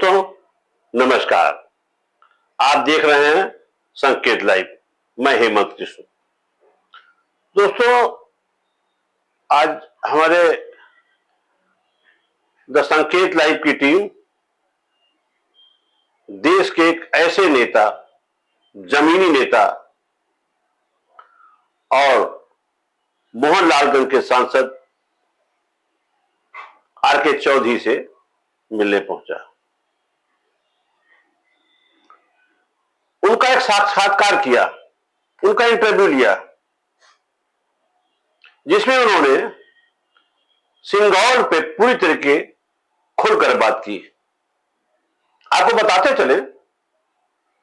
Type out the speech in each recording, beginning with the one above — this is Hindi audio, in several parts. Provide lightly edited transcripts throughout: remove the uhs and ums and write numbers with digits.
दोस्तों नमस्कार। आप देख रहे हैं संकेत लाइव। मैं हेमंत कृष्ण। दोस्तों आज हमारे द संकेत लाइव की टीम देश के एक ऐसे नेता, जमीनी नेता और मोहनलालगंज के सांसद आर.के. चौधरी से मिलने पहुंचा। उनका एक साक्षात्कार किया, उनका इंटरव्यू लिया, जिसमें उन्होंने सिंघौल पे पूरी तरीके खुलकर बात की। आपको बताते चले,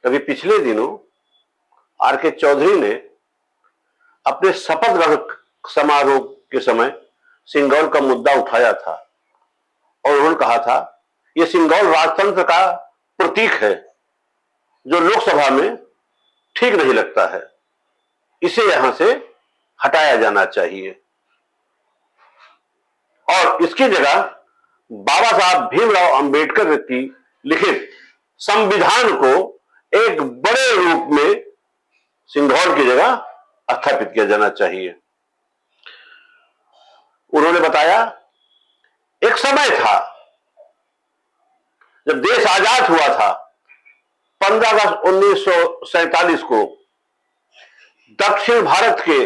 अभी पिछले दिनों आर.के. चौधरी ने अपने शपथ ग्रहण समारोह के समय सिंघौल का मुद्दा उठाया था और उन्होंने कहा था यह सिंघौल राजतंत्र का प्रतीक है जो लोकसभा में ठीक नहीं लगता है, इसे यहां से हटाया जाना चाहिए और इसकी जगह बाबा साहब भीमराव अंबेडकर की लिखित संविधान को एक बड़े रूप में सिंघौल की जगह स्थापित किया जाना चाहिए। उन्होंने बताया एक समय था जब देश आजाद हुआ था, 15 अगस्त 1947 को दक्षिण भारत के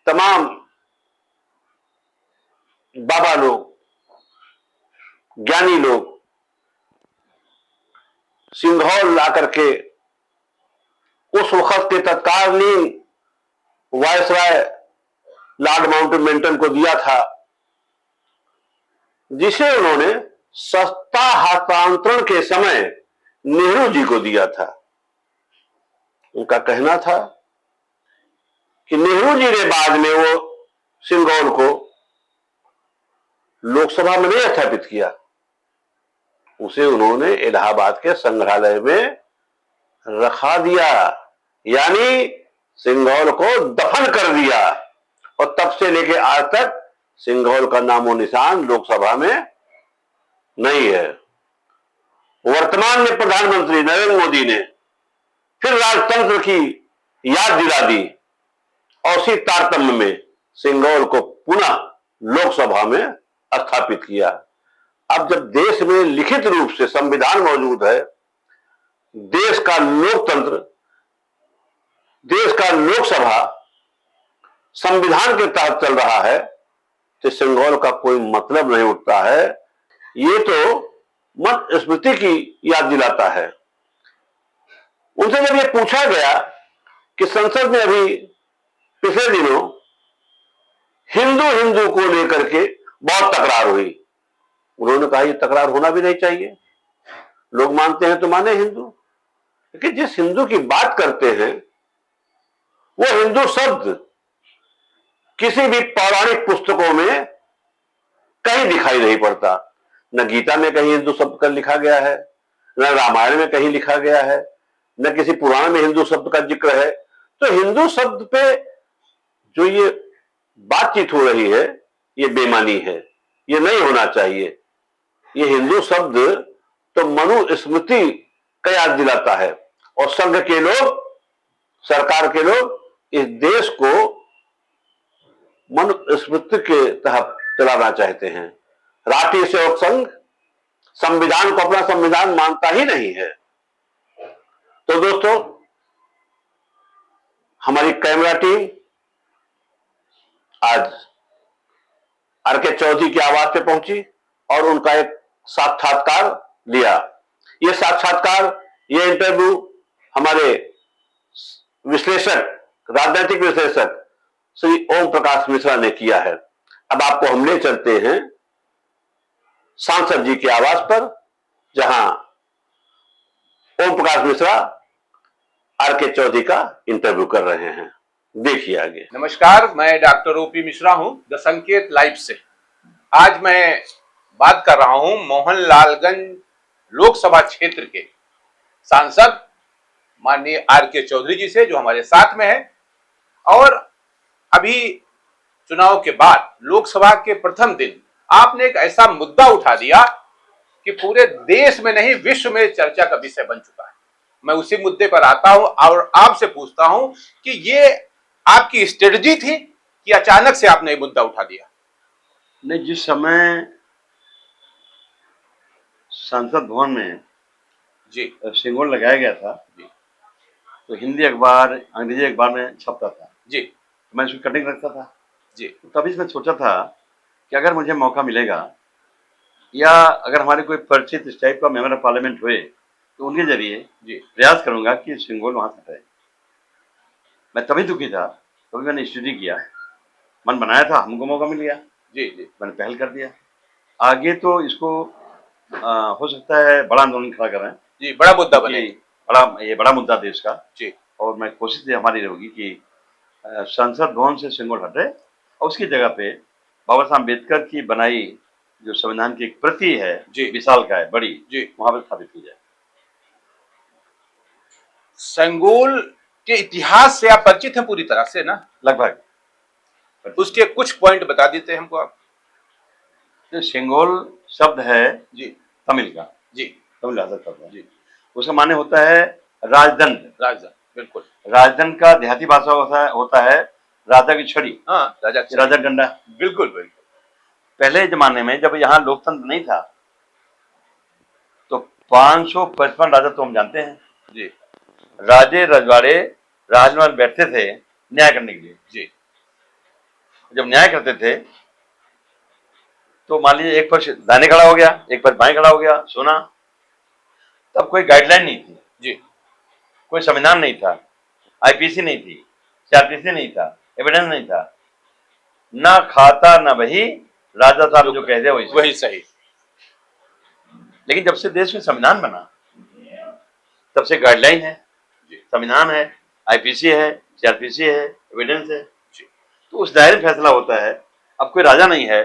तमाम बाबा लोग, ज्ञानी लोग सिंघौल लाकर के उस वक्त के तत्कालीन वायसराय लॉर्ड माउंटबेटन को दिया था, जिसे उन्होंने सत्ता हस्तांतरण के समय नेहरू जी को दिया था। उनका कहना था कि नेहरू जी ने बाद में वो सिंघौल को लोकसभा में नहीं स्थापित किया, उसे उन्होंने इलाहाबाद के संग्रहालय में रखा दिया, यानी सिंघौल को दफन कर दिया और तब से लेकर आज तक सिंघौल का नामो निशान लोकसभा में नहीं है। वर्तमान में प्रधानमंत्री नरेंद्र मोदी ने फिर राजतंत्र की याद दिला दी और उसी तारतम्य में सिंघौल को पुनः लोकसभा में स्थापित किया। अब जब देश में लिखित रूप से संविधान मौजूद है, देश का लोकतंत्र, देश का लोकसभा संविधान के तहत चल रहा है, तो सिंघौल का कोई मतलब नहीं उठता है। ये तो मन स्मृति की याद दिलाता है। उनसे जब ये पूछा गया कि संसद में अभी पिछले दिनों हिंदू हिंदू को लेकर के बहुत तकरार हुई, उन्होंने कहा ये तकरार होना भी नहीं चाहिए, लोग मानते हैं तो माने हिंदू, लेकिन जिस हिंदू की बात करते हैं वो हिंदू शब्द किसी भी पौराणिक पुस्तकों में कहीं दिखाई नहीं पड़ता। न गीता में कहीं हिंदू शब्द का लिखा गया है, न रामायण में कहीं लिखा गया है, न किसी पुराण में हिंदू शब्द का जिक्र है। तो हिंदू शब्द पे जो ये बातचीत हो रही है ये बेमानी है, ये नहीं होना चाहिए। ये हिंदू शब्द तो मनुस्मृति का याद दिलाता है और संघ के लोग, सरकार के लोग इस देश को मनुस्मृति के तहत चलाना चाहते हैं। राष्ट्रीय सेवक संघ संविधान को अपना संविधान मानता ही नहीं है। तो दोस्तों हमारी कैमरा टीम आज आर.के. चौधरी की आवाज पे पहुंची और उनका एक साक्षात्कार लिया। ये साक्षात्कार, ये इंटरव्यू हमारे विश्लेषक, राजनीतिक विश्लेषक श्री ओम प्रकाश मिश्रा ने किया है। अब आपको हम ले चलते हैं सांसद जी के आवास पर, जहां ओम प्रकाश मिश्रा आर.के. चौधरी का इंटरव्यू कर रहे हैं। देखिए आगे। नमस्कार, मैं डॉक्टर ओ.पी. मिश्रा हूं द संकेत लाइव से। आज मैं बात कर रहा हूं मोहनलालगंज लोकसभा क्षेत्र के सांसद माननीय आर.के. चौधरी जी से, जो हमारे साथ में है। और अभी चुनाव के बाद लोकसभा के प्रथम दिन आपने एक ऐसा मुद्दा उठा दिया कि पूरे देश में नहीं विश्व में चर्चा का विषय बन चुका है। मैं उसी मुद्दे पर आता हूं और आपसे पूछता हूं कि ये आपकी स्ट्रेटजी थी कि अचानक से आपने ये मुद्दा उठा दिया? नहीं, जिस समय संसद भवन में जी सिंगोल लगाया गया था, जी तो हिंदी अखबार, अंग्रेजी अखबार में छपता था। जी तो मैं उसकी कटिंग रखता था। जी तो तभी मैं सोचा था कि अगर मुझे मौका मिलेगा या अगर हमारे कोई परिचित इस टाइप का मेंबर ऑफ पार्लियामेंट हुए तो उनके जरिए जी प्रयास करूंगा कि सिंगोल वहां से हटाए। मैं तभी दुखी था, तभी मैंने स्टडी किया, मन बनाया था, हमको मौका मिल गया, जी जी मैंने पहल कर दिया। आगे तो इसको हो सकता है बड़ा आंदोलन खड़ा करें, जी, बड़ा मुद्दा क्योंकि बने। ये बड़ा मुद्दा देश का। जी और मैं कोशिश हमारी रहेगी कि संसद भवन से सिंगोल हटे और उसकी जगह पे बाबा साहब अम्बेडकर की बनाई जो संविधान की एक प्रति है, जी विशाल का है, बड़ी, जी वहां पर स्थापित की जाए। संगोल के इतिहास से आप परिचित हैं पूरी तरह से ना? लगभग। उसके कुछ पॉइंट बता देते हैं हमको आप। तो सिंगोल शब्द है जी तमिल का, जी तमिल भाषा शब्द है। जी उसका माने होता है राजदंड। राजधानी, बिल्कुल। राजदंड का देहाती भाषा होता है राजा की छड़ी, हाँ, राजा राजा डंडा। बिल्कुल बिल्कुल। पहले जमाने में जब यहाँ लोकतंत्र नहीं था तो 555 राजा तो हम जानते हैं। जी राजे रजवाड़े राजमहल बैठते थे न्याय करने के लिए। जी जब न्याय करते थे तो मान लीजिए एक पक्ष दाहिने खड़ा हो गया, एक पक्ष बाएं खड़ा हो गया, सुना। तब कोई गाइडलाइन नहीं थी, जी कोई संविधान नहीं था, आईपीसी नहीं थी, सीआरपीसी नहीं था, एविडेंस नहीं था, ना खाता ना वही, राजा साहब जो कहते हैं वही सही। लेकिन जब से देश में संविधान बना तब से गाइडलाइन है, संविधान है, आईपीसी है, सीआरपीसी है, एविडेंस है। तो उस दायरे में फैसला होता है। अब कोई राजा नहीं है,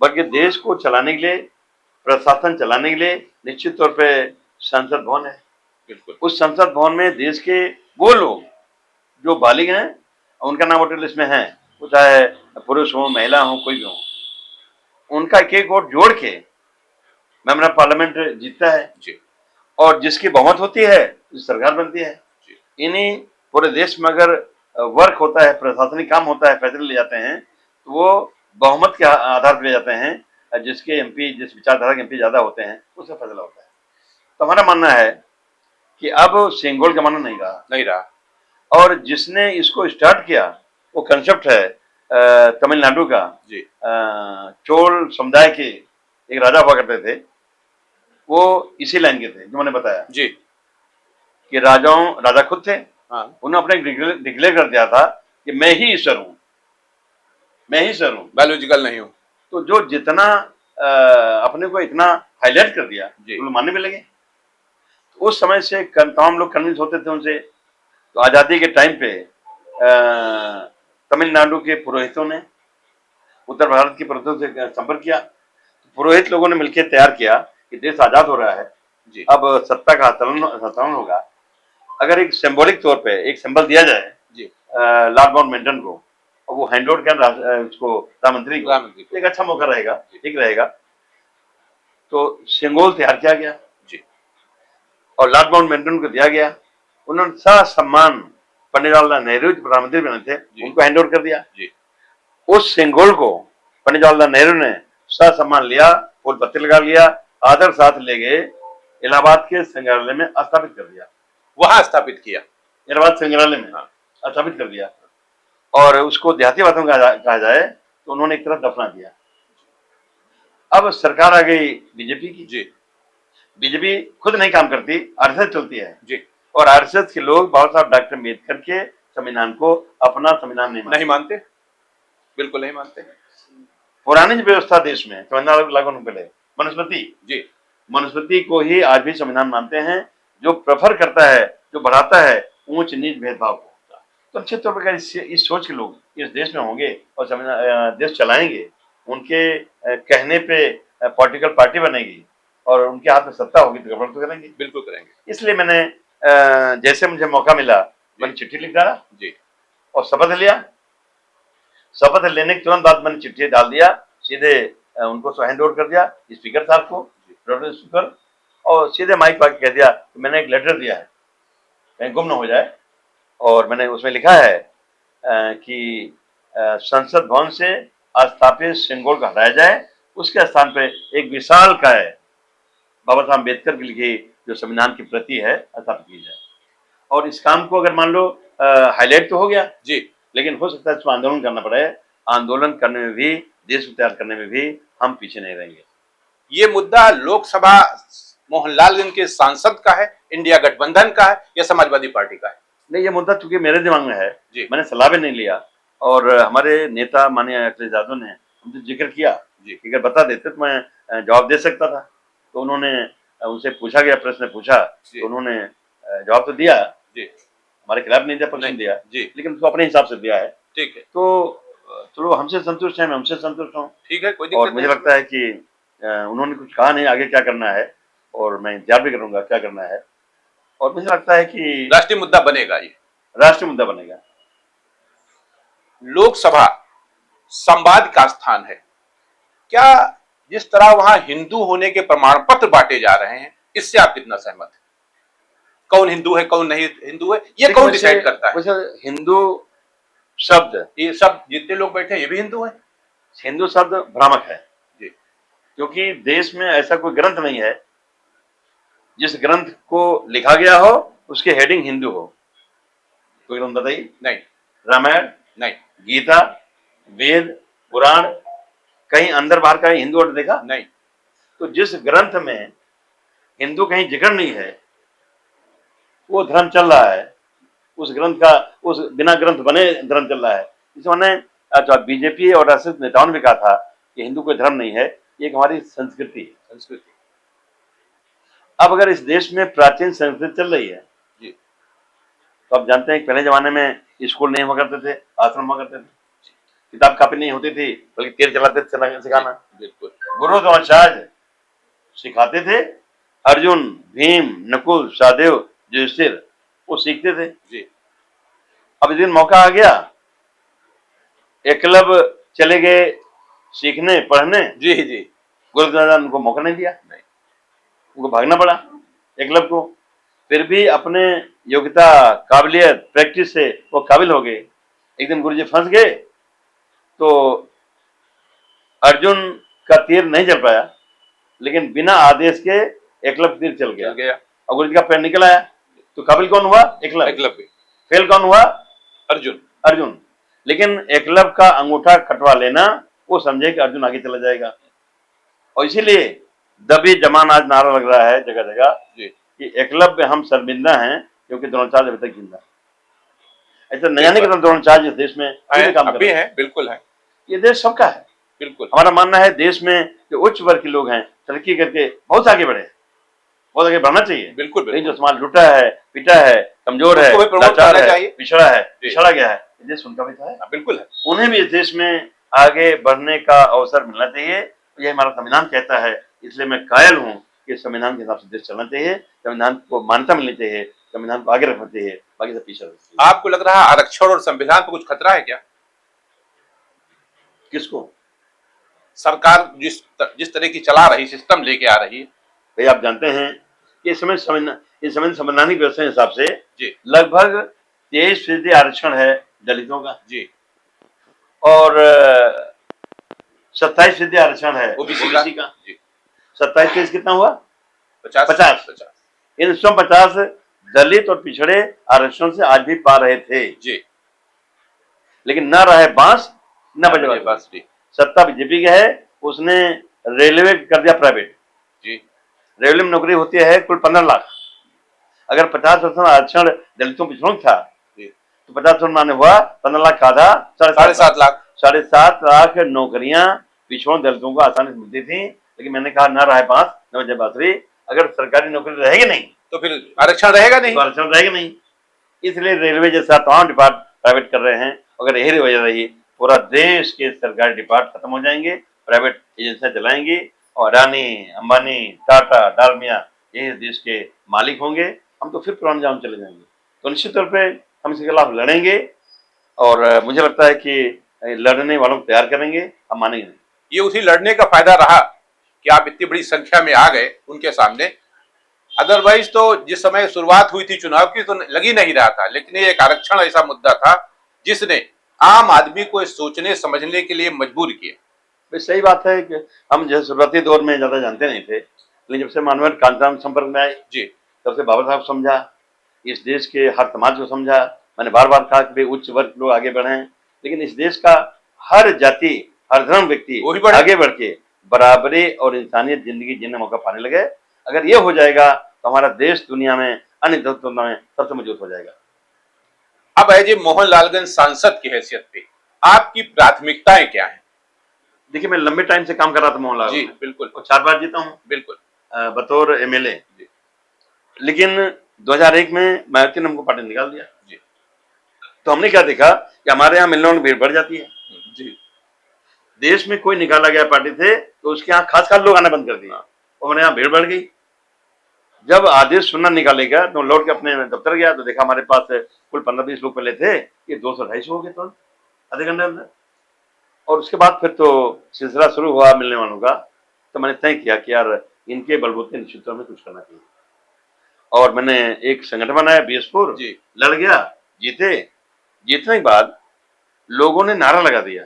बल्कि देश को चलाने के लिए, प्रशासन चलाने के लिए निश्चित तौर पे संसद भवन है। बिल्कुल। उस संसद भवन में देश के वो लोग जो बालिग हैं, उनका नाम वोटर लिस्ट में है, वो चाहे पुरुष हो, महिला हो, कोई भी हो, उनका एक एक वोट जोड़ के मेंबर ऑफ पार्लियामेंट जीतता है। जी और जिसकी बहुमत होती है सरकार बनती है। इन्हीं पूरे देश में अगर वर्क होता है, प्रशासनिक काम होता है, फैसले ले जाते हैं तो वो बहुमत के आधार पर ले जाते हैं। जिसके एमपी, जिस विचारधारा के एमपी ज्यादा होते हैं, उससे फैसला होता है। तो हमारा मानना है कि अब सिंगोल जमाना नहीं रहा। और जिसने इसको स्टार्ट किया वो कंसेप्ट है तमिलनाडु का। जी चोल समुदाय के एक राजा हुआ करते थे, वो इसी लाइन के थे जो मैंने बताया जी कि राजा खुद थे। हाँ उन्होंने अपने डिक्लेयर कर दिया था कि मैं ही ईश्वर हूं, मैं ही ईश्वर हूं, बायोलॉजिकल नहीं हूं। तो जो जितना अपने को इतना हाईलाइट कर दिया तो लोग मानने में लगे। तो उस समय से तमाम लोग कन्विंस होते थे उनसे। तो आजादी के टाइम पे तमिलनाडु के पुरोहितों ने उत्तर भारत के पुरोहितों से संपर्क किया। पुरोहित लोगों ने मिलकर तैयार किया कि देश आजाद हो रहा है, जी अब सत्ता का हस्तांतरण होगा। अगर एक सिंबॉलिक तौर पे एक सिंबल दिया जाए जी लॉर्ड माउंटबेटन को, और वो हैंड ओवर कर उसको प्रधानमंत्री को, एक अच्छा मौका रहेगा, ठीक रहेगा। तो सिंगोल तैयार किया गया जी और लॉर्ड माउंटबेटन को दिया गया। उन्होंने सम्मान पंडित जवाहरलाल नेहरू प्रधानमंत्री बने थे, उनको हैंड ओवर कर दिया। जी उस सिंगोल को पंडित जवाहरलाल नेहरू ने सम्मान लिया, फूल पत्ते लगा लिया, आदर साथ ले गए इलाहाबाद के संग्रहालय में स्थापित कर दिया। वहां स्थापित किया, इलाहाबाद संग्रहालय में स्थापित कर दिया। और उसको देहाती बातों का कहा जाए तो उन्होंने एक तरफ दफना दिया। अब सरकार आ गई बीजेपी की। जी बीजेपी खुद नहीं काम करती, आरएसएस चलती है जी और आरएसएस के लोग बाबा साहब डॉक्टर अम्बेडकर के संविधान को अपना संविधान नहीं मानते, बिल्कुल नहीं मानते। पुरानी जो व्यवस्था देश में संविधान लागू होने पहले मनुस्मृति को ही आज भी संविधान मानते हैं, जो प्रेफर करता है, जो बढ़ाता है ऊंच नीच भेदभाव को। तो निश्चित तौर पर इस सोच के लोग इस देश में होंगे और संविधान देश चलाएंगे, उनके कहने पे पॉलिटिकल पार्टी बनेगी और उनके हाथ में सत्ता होगी तो गवर्नमेंट तो करेंगे, बिल्कुल करेंगे। इसलिए मैंने जैसे मुझे मौका मिला मैंने चिट्ठी लिख डाला जी और शपथ लिया। शपथ लेने के तुरंत बाद मैंने चिट्ठी डाल दिया, सीधे उनको हैंड ओवर कर दिया स्पीकर साहब को, कर, और सीधे माइक पाके कह दिया कि मैंने एक लेटर दिया है, कहीं गुम ना हो जाए, और मैंने उसमें लिखा है कि संसद भवन से स्थापित सिंगोल को हटाया जाए, उसके स्थान पे एक विशाल काय बाबा साहब अम्बेडकर की लिखी जो संविधान की प्रति है स्थापित की जाए। और इस काम को अगर मान लो हाईलाइट तो हो गया जी, लेकिन हो सकता है इसमें आंदोलन करना पड़े। आंदोलन करने में भी, देश को तैयार करने में भी हम पीछे नहीं रहेंगे। ये मुद्दा लोकसभा मोहनलालगंज के सांसद का है, इंडिया गठबंधन का है, या समाजवादी पार्टी का है? नहीं, ये मुद्दा चूंकि मेरे दिमाग में है, जी। मैंने सलाह भी नहीं लिया, और हमारे नेता माननीय अखिलेश यादव ने हमसे जिक्र किया जी। कि अगर बता देते तो मैं जवाब दे सकता था। तो उन्होंने, उनसे पूछा गया, प्रश्न पूछा तो उन्होंने जवाब तो दिया जी, हमारे खिलाफ नहीं दिया, प्रश्न दिया जी, लेकिन उसको अपने हिसाब से दिया है। ठीक है, तो चलो हमसे संतुष्ट है, मैं हमसे संतुष्ट हूँ, ठीक है, कोई और दिक्कत मुझे नहीं। लगता है कि उन्होंने कुछ कहा नहीं आगे क्या करना है, और मैं इंतजार भी करूंगा क्या करना है, और मुझे लगता है कि राष्ट्रीय मुद्दा बनेगा ये, राष्ट्रीय मुद्दा बनेगा। लोकसभा संवाद का स्थान है क्या? जिस तरह वहां हिंदू होने के प्रमाण पत्र बांटे जा रहे हैं, इससे आप कितना सहमत हैं? कौन हिंदू है, कौन नहीं हिंदू है, ये कौन डिसाइड करता है? वैसे हिंदू शब्द, ये सब जितने लोग बैठे हैं ये भी हिंदू हैं? हिंदू शब्द भ्रामक है जी, क्योंकि देश में ऐसा कोई ग्रंथ नहीं है जिस ग्रंथ को लिखा गया हो उसकी हेडिंग हिंदू हो। कोई ग्रंथ बताइए। नहीं, रामायण नहीं, गीता, वेद, पुराण, कहीं अंदर बाहर का हिंदू अर्थ देखा? नहीं। तो जिस ग्रंथ में हिंदू कहीं जिक्र नहीं है वो धर्म चल रहा है, उस ग्रंथ का, उस बिना ग्रंथ बने धर्म चल रहा है। इस मैंने बीजेपी और राष्ट्रीय नेताओं ने भी कहा था कि हिंदू कोई धर्म नहीं है, ये एक हमारी संस्कृति है। संस्कृति। अब अगर इस देश में प्राचीन संस्कृति चल रही है जी, तो आप जानते हैं पहले जमाने में स्कूल नहीं हुआ करते थे, आश्रम हुआ करते थे, किताब कापी नहीं होती थी, बल्कि तीर चलाते थे सिखाना। बिल्कुल। गुरु द्रोणाचार्य सिखाते थे, अर्जुन, भीम, नकुल, सहदेव, युधिष्ठिर वो सीखते थे। जी, अब इस दिन मौका आ गया, एकलव्य चले गए सीखने पढ़ने, जी, जी, गुरु द्रोणाचार्य ने उनको मौका नहीं दिया, नहीं, उनको भागना पड़ा एकलव्य को। फिर भी अपने योग्यता, काबिलियत, प्रैक्टिस से वो काबिल हो गए। एक दिन गुरुजी फंस गए तो अर्जुन का तीर नहीं चल पाया, लेकिन बिना आदेश के एकलव्य तीर चल गया और गुरुजी का पैर निकल आया। तो काबिल कौन हुआ? एकलव्य। फेल कौन हुआ? अर्जुन। लेकिन एकलव्य का अंगूठा कटवा लेना, वो समझे कि अर्जुन आगे चला जाएगा, और इसीलिए दबी जमान आज नारा लग रहा है जगह जगह कि एकलव्य हम शर्मिंदा हैं क्योंकि द्रोणाचार्य अभी तक जिंदा। ऐसा नया नहीं कि द्रोणाचार्य इस देश में काम कर है, बिल्कुल है, ये देश सबका है। बिल्कुल हमारा मानना है देश में जो उच्च वर्ग के लोग हैं तरक्की करके बहुत आगे बढ़े, बहुत आगे बढ़ना चाहिए। बिल्कुल, नहीं जो समाज लुटा है, पिटा है, कमजोर है, लाचार है, पिछड़ा है, पिछड़ा गया है, ये देश उनका भी तो है। बिल्कुल है। उन्हें भी इस देश में आगे बढ़ने का अवसर मिलना चाहिए, ये हमारा संविधान कहता है। इसलिए मैं कायल हूँ कि संविधान के हिसाब से देश चलना चाहिए, संविधान को मान्यता मिलनी चाहिए, संविधान को आगे रखना चाहिए, बाकी सब पीछे रखना चाहिए। आपको लग रहा है आरक्षण और संविधान पर कुछ खतरा है क्या? किसको? सरकार जिस तरह की चला रही, सिस्टम लेके आ रही है। भाई आप जानते हैं कि इस समय संवैधानिक व्यवस्था के हिसाब से जी लगभग 23% आरक्षण है दलितों का जी, और 27% आरक्षण है ओबीसी का जी। 27 कितना हुआ? 50। इन 150 दलित और पिछड़े आरक्षण से आज भी पा रहे थे जी, लेकिन न रहे बांस न बजे बांस। सत्ता बीजेपी की है, उसने रेलवे कर दिया प्राइवेट जी। रेलवे में नौकरी होती है कुल 15 लाख। अगर 50% आरक्षण दलितों पिछड़ों था तो 50% माने हुआ 15 लाख का आधा 7.5 लाख। 7.5 लाख नौकरियां पिछड़ों दलितों को आसानी से मिलती थी, लेकिन मैंने कहा न रहे बांस न बजे बांसुरी। अगर सरकारी नौकरी रहेगी नहीं तो फिर आरक्षण रहेगा नहीं, आरक्षण रहेगा नहीं। इसलिए रेलवे जैसा तमाम डिपार्ट प्राइवेट कर रहे हैं। अगर यही वजह रही, पूरा देश के सरकारी डिपार्ट खत्म हो जाएंगे, प्राइवेट एजेंसियां चलाएंगी और अडानी, अंबानी, टाटा, डालमिया ये देश के मालिक होंगे। हम तो फिर पुराने जाम चले जाएंगे। तो निश्चित तौर पे हम इसके खिलाफ लड़ेंगे और मुझे लगता है कि लड़ने वालों को तैयार करेंगे, हम मानेंगे नहीं। ये उसी लड़ने का फायदा रहा कि आप इतनी बड़ी संख्या में आ गए उनके सामने। अदरवाइज तो जिस समय शुरुआत हुई थी चुनाव की तो लगी नहीं रहा था, लेकिन ये एक आरक्षण ऐसा मुद्दा था जिसने आम आदमी को सोचने समझने के लिए मजबूर किया। भाई सही बात है कि हम जैसे शुरुआती दौर में ज्यादा जानते नहीं थे, लेकिन जब से मानवेंद्र कांताराम संपर्क में आए जी, तब से बाबा साहब समझा, इस देश के हर समाज को समझा। मैंने बार बार कहा कि भाई उच्च वर्ग लोग आगे बढ़े, लेकिन इस देश का हर जाति हर धर्म व्यक्ति आगे बढ़ के बराबरी और इंसानियत जिंदगी जीने का मौका पाने लगे। अगर ये हो जाएगा तो हमारा देश दुनिया में अन्य देशों में सबसे मजबूत हो जाएगा। अब एज मोहनलालगंज सांसद की हैसियत पे आपकी प्राथमिकताएं क्या हैं? देखिए, मैं लंबे टाइम से काम कर रहा था मोहनलाल जी, में। बिल्कुल। और 4 बार जीता हूँ बिल्कुल बतौर एमएलए। लेकिन 2001 में मायावती ने हमको पार्टी निकाल दिया जी। तो हमने क्या देखा कि हमारे यहाँ मिलने में भीड़ बढ़ जाती है जी। देश में कोई निकाला गया पार्टी से तो उसके यहाँ खास लोग आना बंद कर दिया और हमारे यहाँ भीड़ बढ़ गई। जब आदेश सुनना निकालेगा तो लौट के अपने दफ्तर गया तो देखा हमारे पास कुल 15-20 लोग पहले थे, ये 200-250 हो गए तो आधे घंटे अंदर। और उसके बाद फिर तो सिलसिला शुरू हुआ मिलने वालों का। तो मैंने तय किया कि यार इनके बलबूते निश्चित तौर में कुछ करना चाहिए और मैंने एक संगठन बनाया बीएसपुर, लड़ गया, जीते। जीतने के बाद लोगों ने नारा लगा दिया,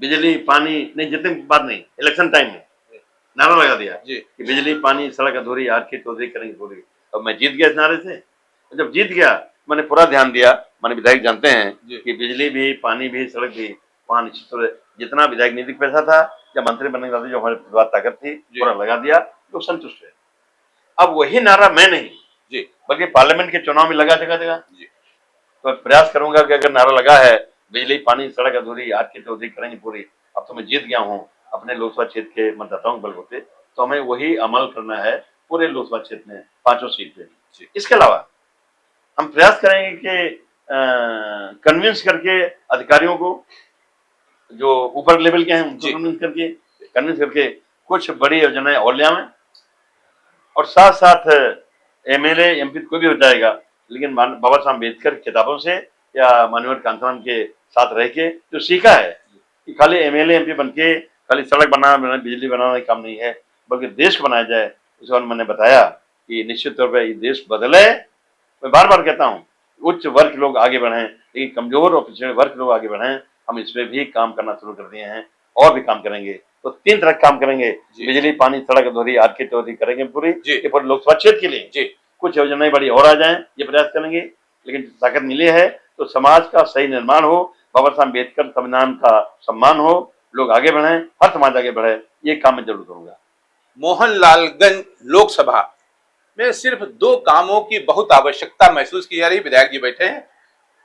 बिजली पानी नहीं, जीतने के बाद नहीं, इलेक्शन टाइम में नारा लगा दिया कि बिजली पानी सड़क अधूरी आरके चौधरी करेंगे पूरी। अब मैं जीत गया इस नारे से। जब जीत गया मैंने पूरा ध्यान दिया। मैंने विधायक जानते हैं कि बिजली भी पानी भी सड़क भी वहाँ निश्चित तौर जितना विधायक निधि पैसा था या मंत्री बनने के बाद जो हमारे पास ताकत थी पूरा लगा दिया, लोग संतुष्ट है। अब वही नारा मैं नहीं बल्कि पार्लियामेंट के चुनाव में लगा जगह जगह। तो प्रयास करूंगा कि अगर नारा लगा है बिजली पानी सड़क अधूरी आरके चौधरी करेंगे पूरी, अब तो मैं जीत गया हूँ अपने लोकसभा क्षेत्र के मतदाताओं के बलबूते, तो हमें वही अमल करना है पूरे लोकसभा क्षेत्र में 5 सीट पे। इसके अलावा हम प्रयास करेंगे कि कन्विंस करके अधिकारियों को जो ऊपर लेवल के हैं उनको कन्विंस करके कुछ बड़ी योजनाएं और ले आवें और साथ साथ एमएलए एमपी कोई भी हो जाएगा, लेकिन बाबा साहब अम्बेडकर किताबों से या मानवेंद्र कांताराम के साथ रह के जो सीखा है कि खाली एमएलए एमपी बन के खाली सड़क बनाना बिजली बनाना काम नहीं है, बल्कि देश को बनाया जाए। उस बार मैंने बताया कि निश्चित तौर पर ये देश बदले। मैं बार बार कहता हूँ उच्च वर्ग के लोग आगे बढ़े, लेकिन कमजोर और पिछड़े वर्ग के लोग आगे बढ़े। हम इस पर भी काम करना शुरू कर दिए हैं और भी काम करेंगे। तो 3 तरह काम करेंगे, बिजली पानी सड़क अधूरी आरके चौधरी करेंगे पूरी, ये पूरे लोकसभा क्षेत्र के लिए। कुछ योजनाएं बड़ी और आ जाएं, ये प्रयास करेंगे। लेकिन ताकत मिली है तो समाज का सही निर्माण हो, बाबा साहब अम्बेडकर संविधान का सम्मान हो, लोग आगे बढ़े, हर समाज आगे बढ़े, ये काम मैं जरूर करूंगा। मोहनलालगंज लोकसभा में सिर्फ 2 कामों की बहुत आवश्यकता महसूस की जा रही। विधायक जी बैठे हैं,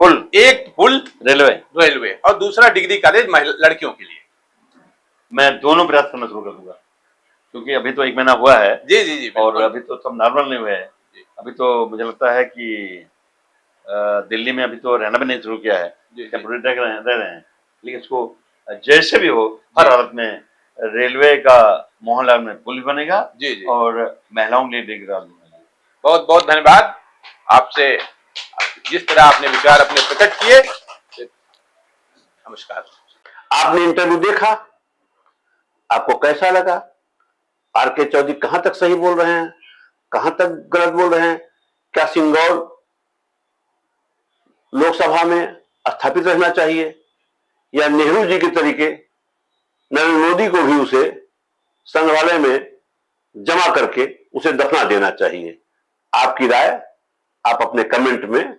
एक पुल रेलवे और दूसरा डिग्री कॉलेज लड़कियों के लिए। मैं दोनों प्रयास करना शुरू कर दूंगा क्योंकि अभी तो 1 महीना हुआ है। जी और अभी तो सब नॉर्मल नहीं हुए हैं। अभी तो मुझे लगता है कि दिल्ली में अभी तो रहना भी नहीं शुरू किया है, टेम्पोरेरी रह रहे हैं। लेकिन इसको जैसे भी हो हर हालत में रेलवे का मोहनलाल में पुल बनेगा और महिलाओं के लिए डिग्री कॉलेज बनेगा। बहुत बहुत धन्यवाद आपसे, जिस तरह आपने विचार अपने प्रकट किए। नमस्कार। आपने इंटरव्यू देखा, आपको कैसा लगा? आरके चौधरी कहां तक सही बोल रहे हैं, कहां तक गलत बोल रहे हैं? क्या सिंगरौर लोकसभा में स्थापित रहना चाहिए या नेहरू जी के तरीके नरेंद्र मोदी को भी उसे संग्रहालय में जमा करके उसे दफना देना चाहिए? आपकी राय आप अपने कमेंट में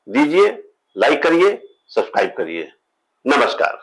दीजिए, लाइक करिए, सब्सक्राइब करिए। नमस्कार।